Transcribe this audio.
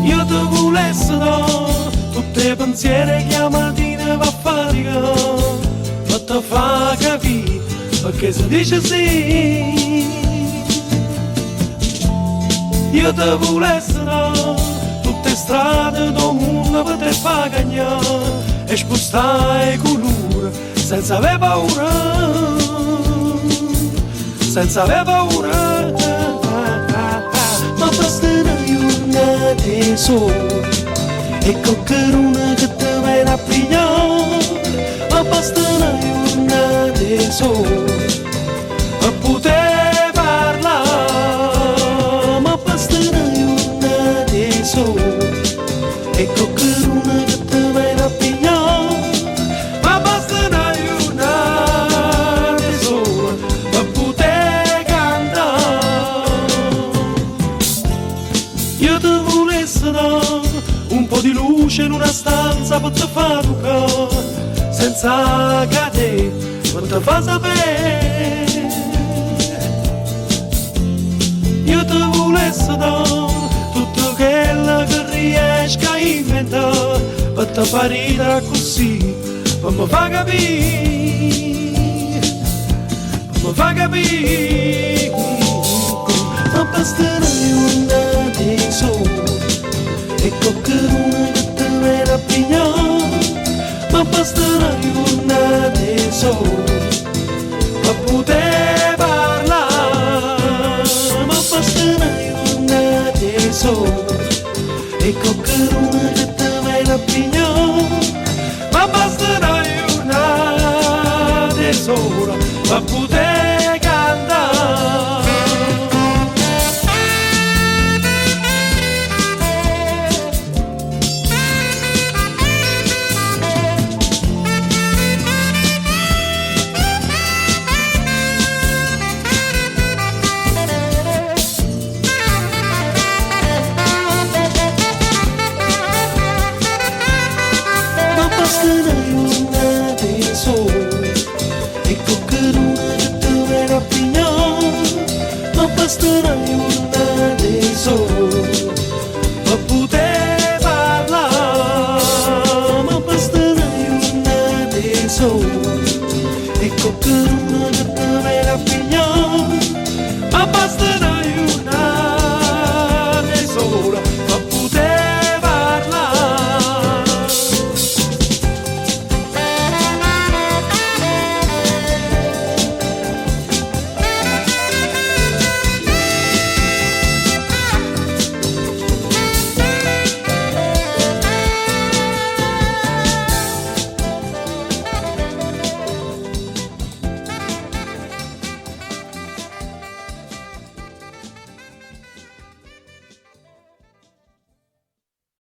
Io ti volessi no, tutti i pensieri che a mattina va a fare, ma ti fa capire perché si dice sì. Io ti volessi no, tutte le strade del mondo per te fa cagnare e spostare colore senza avere paura, senza avere paura. Ma basta una giornata sola e qualcuno che ti viene a pigliare. Ma basta una giornata sola per poter parlare. Ma basta una giornata sola e qualcuno che ti viene a pigliare. Ma basta una giornata sola per poter cantare. Io ti volessi dare un po' di luce in una stanza per te far toccare, senza cadere, per te fa sapere. Io ti volessi dare tutto quello che riesco a inventare, per te far ridere così, per mi far capire, per mi far capire. Ma basta una giornata sola e qualcuno che ti viene a pigliare. Ma basta una giornata sola per poter parlare. Ma basta una giornata sola e qualcuno che ti viene a pigliare. Ma basta una giornata sola per poter cantare. Basta una